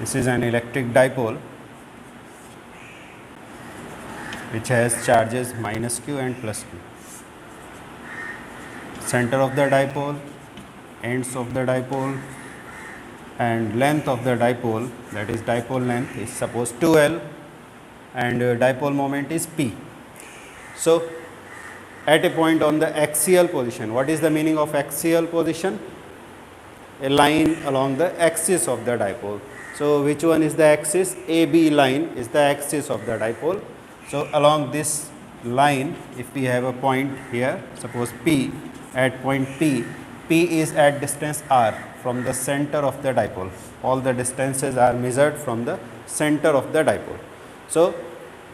This is an electric dipole which has charges minus q and plus q. Center of the dipole, ends of the dipole, and length of the dipole, that is dipole length, is suppose 2L, and dipole moment is P. So at a point on the axial position, what is the meaning of axial position? A line along the axis of the dipole. So which one is the axis? AB line is the axis of the dipole. So along this line, if we have a point here, suppose P, at point P, P is at distance r from the center of the dipole. All the distances are measured from the center of the dipole. So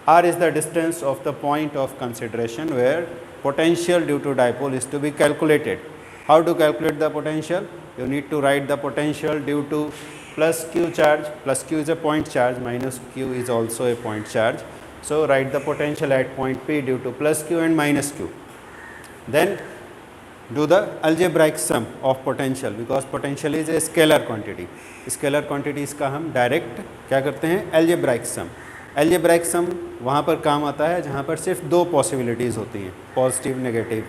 r is the distance of the point of consideration where potential due to dipole is to be calculated. How to calculate the potential? You need to write the potential due to plus q charge. Plus q is a point charge, minus q is also a point charge. So write the potential at point P due to plus q and minus q. Then do the algebraic sum of potential, because potential is a scalar quantity. Scalar quantities का हम direct क्या करते हैं? algebraic sum. algebraic sum वहाँ पर काम आता है जहाँ पर सिर्फ दो पॉसिबिलिटीज़ होती हैं, positive negative,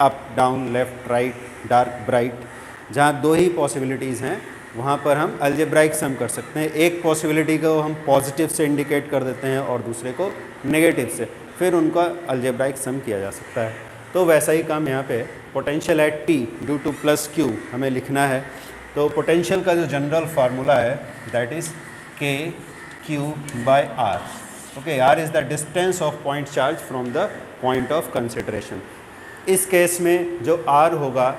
up down left right dark bright. जहाँ दो ही पॉसिबिलिटीज़ हैं वहाँ पर हम अलजेब्राइक सम कर सकते हैं. एक पॉसिबिलिटी को हम पॉजिटिव से इंडिकेट कर देते हैं और दूसरे को नेगेटिव से, फिर उनका अलजेब्राइक सम किया जा सकता है. तो वैसा ही काम यहाँ पे potential at P due to plus Q हमें लिखना है. तो पोटेंशियल का जो जनरल फार्मूला है that is K Q by R. Okay, R is the distance of point charge from the point of consideration. इस केस में जो आर होगा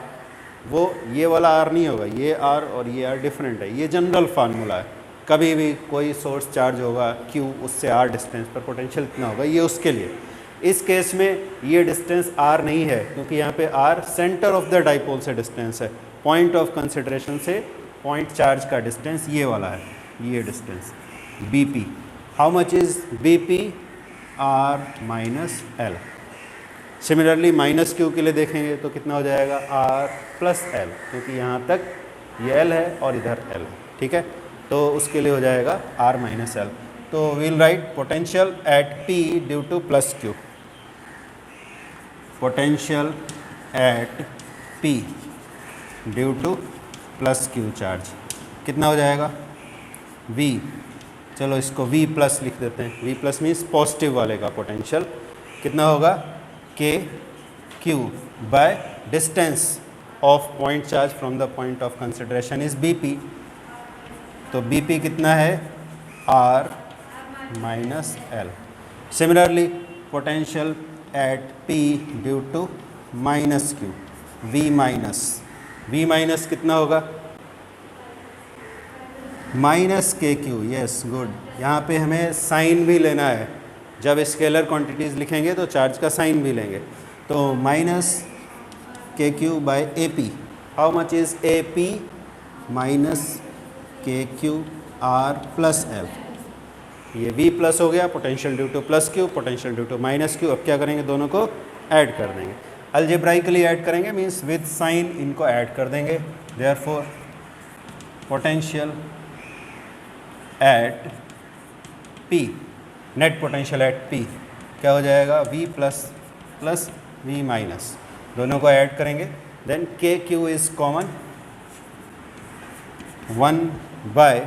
वो ये वाला आर नहीं होगा, ये आर और ये आर डिफरेंट है. ये जनरल फार्मूला है. कभी भी कोई सोर्स चार्ज होगा क्यू, उससे आर डिस्टेंस पर पोटेंशियल कितना होगा, ये उसके लिए. इस केस में ये डिस्टेंस आर नहीं है क्योंकि यहाँ पे R centre of the dipole से डिस्टेंस है. पॉइंट ऑफ कंसिडरेशन से पॉइंट चार्ज का डिस्टेंस ये वाला है, ये distance B P. How much is B P? R minus L. Similarly minus Q के लिए देखेंगे तो कितना हो जाएगा? आर प्लस एल, क्योंकि यहाँ तक ये एल है और इधर एल है. ठीक है, तो उसके लिए हो जाएगा आर माइनस एल. तो we'll write potential at P due to plus Q. Potential at P due to plus Q charge कितना हो जाएगा? वी. चलो इसको वी प्लस लिख देते हैं. वी प्लस मीन्स पॉजिटिव वाले का पोटेंशियल कितना होगा? K Q by distance of point charge from the point of consideration is B P. तो बी पी कितना है? R minus L. Similarly potential at P due to minus Q, V minus. V minus कितना होगा? Minus K Q. Yes, good. यहाँ पे हमें sign भी लेना है. जब स्केलर क्वांटिटीज़ लिखेंगे तो चार्ज का साइन भी लेंगे. तो minus K Q by A P. How much is A P? Minus K Q R plus L. ये वी प्लस हो गया, potential due to plus Q, potential due to minus Q. अब क्या करेंगे? दोनों को ऐड कर देंगे. अलजेब्राइकली ऐड करेंगे मीन्स विद साइन इनको ऐड कर देंगे. Therefore potential at P, net potential at P क्या हो जाएगा? V plus plus V minus. दोनों को ऐड करेंगे. Then K Q is common, 1 by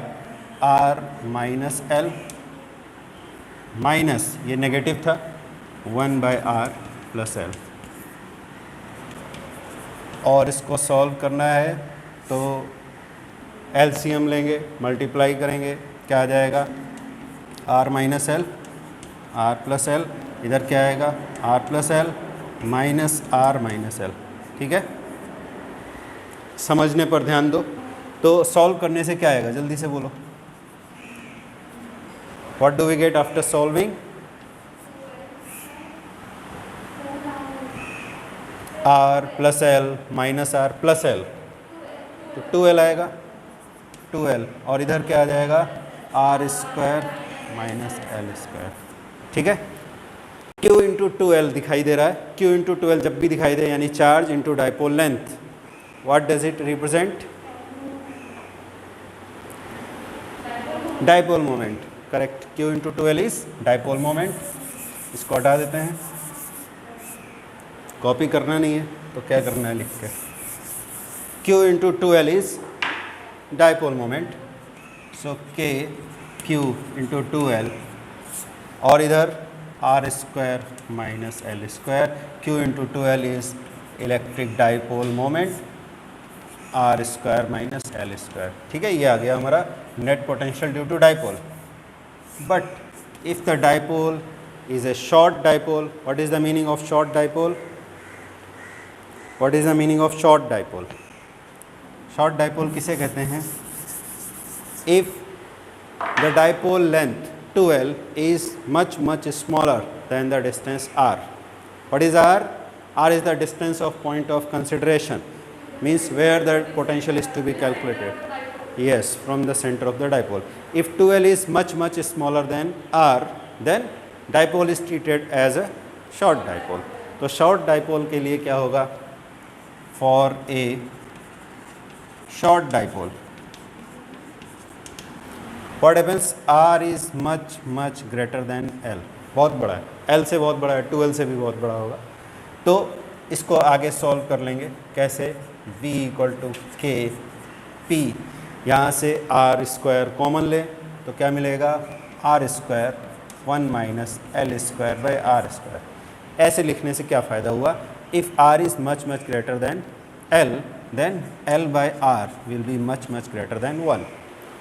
R minus L minus ये नेगेटिव था 1 बाय आर प्लस एल. और इसको सॉल्व करना है तो एलसीएम लेंगे, मल्टीप्लाई करेंगे, क्या आ जाएगा? R minus L, R plus L. इधर क्या आएगा? R plus L minus R minus L. ठीक है, समझने पर ध्यान दो. तो सॉल्व करने से क्या आएगा? जल्दी से बोलो. What do we get after solving? R plus L minus R plus L, तो 2l आएगा, 2l. और इधर क्या आ जाएगा? R square minus L square. ठीक है, Q इंटू 2l दिखाई दे रहा है. Q इंटू 2l जब भी दिखाई दे यानी charge into dipole length, what does it represent? Dipole moment, correct, Q into 2L is dipole moment. इसको हटा देते हैं, कॉपी करना नहीं है तो क्या करना है लिख के, Q into 2L is dipole moment, so K Q into 2L, और इधर R square minus L square, Q into 2L is electric dipole moment, R square minus L square. ठीक है, ये आ गया हमारा net potential due to dipole. But if the dipole is a short dipole, what is the meaning of short dipole? What is the meaning of short dipole? Short dipole किसे कहते हैं? If the dipole length 2L is much smaller than the distance R. What is R? R is the distance of point of consideration, means where the potential is to be calculated. Yes, from the center of the dipole. If 2L is much smaller than R, then dipole is treated as a short dipole. तो short dipole के लिए क्या होगा? For a short dipole what happens, R is much greater than L, बहुत बड़ा है, L से बहुत बड़ा है, 2L से भी बहुत बड़ा होगा। तो इसको आगे सॉल्व कर लेंगे कैसे, v equal to K P, यहाँ से आर स्क्वायर कॉमन ले तो क्या मिलेगा, R square 1 minus L square by R square. ऐसे लिखने से क्या फ़ायदा हुआ, if R is much greater than L, then L by R will be much greater than 1,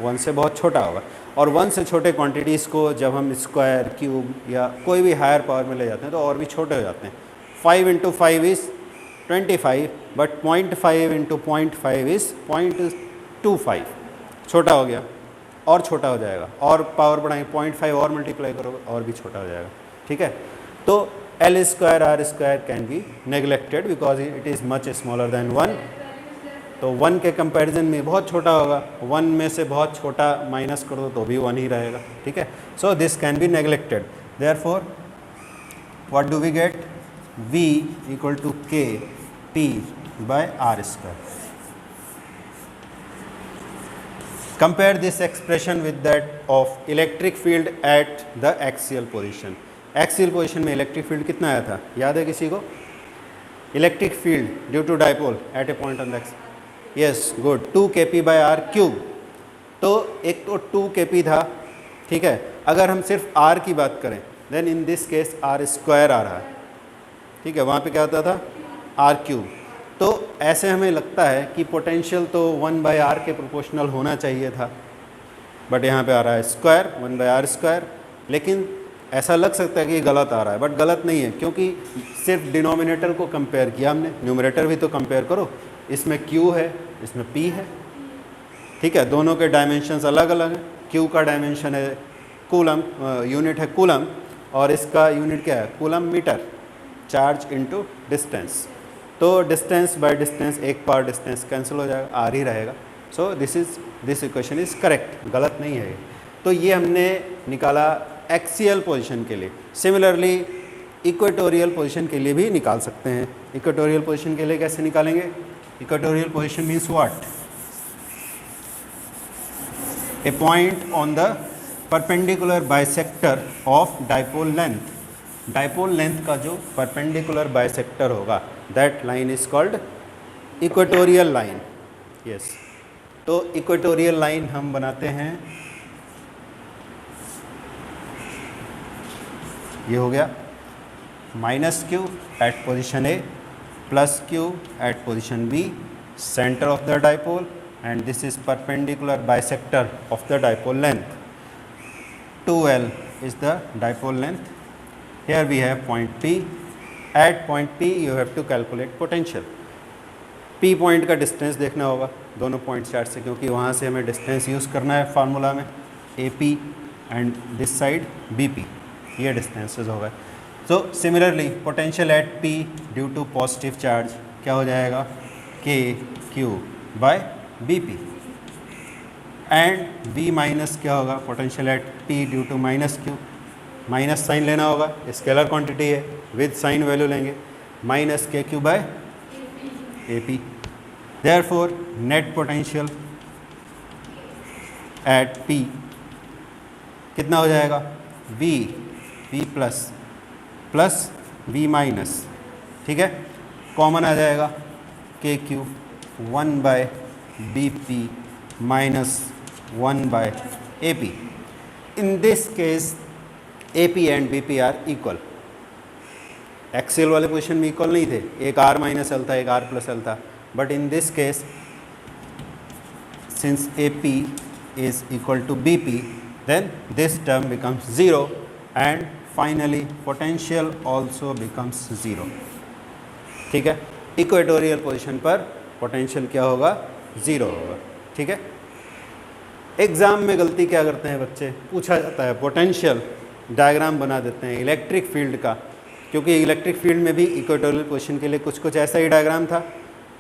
1 से बहुत छोटा होगा। और 1 से छोटे क्वांटिटीज़ को जब हम स्क्वायर क्यूब या कोई भी हायर पावर में ले जाते हैं तो और भी छोटे हो जाते हैं। 5 into 5 is 25, but 0.5 into 0.5 is 0.25, छोटा हो गया और छोटा हो जाएगा, और पावर बढ़ाएंगे 0.5 और मल्टीप्लाई करोगे और भी छोटा हो जाएगा। ठीक है, तो L square R square can be neglected because it is much smaller than 1। तो 1 के कंपैरिजन में बहुत छोटा होगा, 1 में से बहुत छोटा माइनस कर दो तो भी 1 ही रहेगा। ठीक है, so this can be neglected, therefore what do we get, v equal to K P by R square. Compare this expression with that of electric field at the axial position. Axial position में electric field कितना आया था, याद है किसी को? Electric field due to dipole at a point on the axis. Yes, good. 2 kp by r cube. तो एक तो 2 kp था, ठीक है। अगर हम सिर्फ r की बात करें, then in this case r square आ रहा है, ठीक है। वहाँ पे क्या होता था, r क्यूब। तो ऐसे हमें लगता है कि पोटेंशियल तो 1/r के प्रोपोर्शनल होना चाहिए था, बट यहाँ पे आ रहा है स्क्वायर 1/r स्क्वायर। लेकिन ऐसा लग सकता है कि गलत आ रहा है, बट गलत नहीं है, क्योंकि सिर्फ डिनोमिनेटर को कंपेयर किया हमने, न्यूमरेटर भी तो कंपेयर करो। इसमें q है, इसमें p है, ठीक है। दोनों के डायमेंशंस अलग अलग हैं। q का डायमेंशन है कूलम, यूनिट है कूलम, और इसका यूनिट क्या है, coulomb metre, charge into distance. तो डिस्टेंस बाय डिस्टेंस, एक पावर डिस्टेंस कैंसिल हो जाएगा, आर ही रहेगा। So this equation is correct, गलत नहीं है ये। तो ये हमने निकाला एक्सियल पोजीशन के लिए। सिमिलरली इक्वेटोरियल पोजीशन के लिए भी निकाल सकते हैं। इक्वेटोरियल पोजीशन के लिए कैसे निकालेंगे, equatorial position means what, a point on the perpendicular bisector of dipole length. Dipole length का जो परपेंडिकुलर बाइसेक्टर होगा, that line is called equatorial line. Yes, तो इक्वेटोरियल लाइन हम बनाते हैं, ये हो गया -q at position A plus q at position B, centre of the dipole, and this is perpendicular bisector of the dipole length. 2L is the dipole length. Here we have point P. At point P you have to calculate potential. P point का distance देखना होगा दोनों point chart से, क्योंकि वहाँ से हमें distance use करना है फार्मूला में, AP and this side BP, ये डिस्टेंसेस होगा। So similarly potential at P due to positive charge क्या हो जाएगा, KQ by BP, and V minus क्या होगा, potential at P due to -q, minus sign लेना होगा, स्केलर क्वांटिटी है, विद साइन वैल्यू लेंगे, -KQ by AP। Therefore net potential at P कितना हो जाएगा, v v plus plus v minus, ठीक है, कॉमन आ जाएगा के Q 1 by B P minus 1 by A P. In this case A P and B P are equal. Axial वाले position में इक्वल नहीं थे, एक आर माइनस एल था, एक आर प्लस एल था, but in this case since A P is equal to BP, then this term becomes 0 and finally potential also becomes 0। ठीक है, इक्वेटोरियल पोजीशन पर पोटेंशियल क्या होगा, 0 होगा। ठीक है, एग्ज़ाम में गलती क्या करते हैं बच्चे, पूछा जाता है पोटेंशियल डायग्राम बना देते हैं इलेक्ट्रिक फील्ड का, क्योंकि इलेक्ट्रिक फील्ड में भी इक्वेटोरियल पोजीशन के लिए कुछ कुछ ऐसा ही डायग्राम था,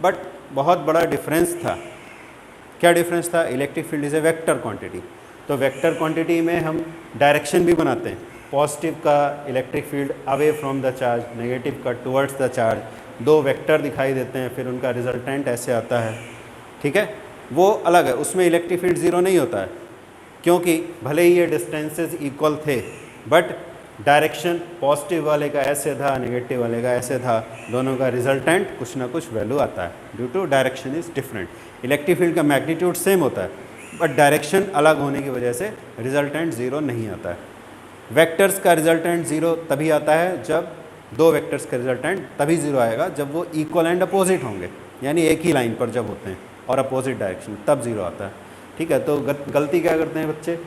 बट बहुत बड़ा डिफरेंस था। क्या डिफरेंस था, electric field is a vector quantity, तो वेक्टर क्वांटिटी में हम डायरेक्शन भी बनाते हैं, पॉजिटिव का electric field away from the charge, negative का टुवर्ड्स द चार्ज, दो वेक्टर दिखाई देते हैं, फिर उनका रिजल्टेंट ऐसे आता है। ठीक है, वो अलग है, उसमें इलेक्ट्रिक फील्ड ज़ीरो नहीं होता है, क्योंकि भले ही ये डिस्टेंसेस इक्वल थे बट डायरेक्शन पॉजिटिव वाले का ऐसे था, नेगेटिव वाले का ऐसे था, दोनों का रिजल्टेंट कुछ ना कुछ वैल्यू आता है due to direction is different. Electric field का मैग्नीट्यूड सेम होता है बट डायरेक्शन अलग होने की वजह से रिजल्टेंट ज़ीरो नहीं आता है। वेक्टर्स का रिजल्टेंट ज़ीरो तभी आता है जब दो वेक्टर्स का रिजल्टेंट तभी ज़ीरो आएगा जब वो इक्वल एंड अपोजिट होंगे, यानी एक ही लाइन पर जब होते हैं और अपोजिट डायरेक्शन, तब ज़ीरो आता है। ठीक है, तो गलती क्या करते हैं बच्चे,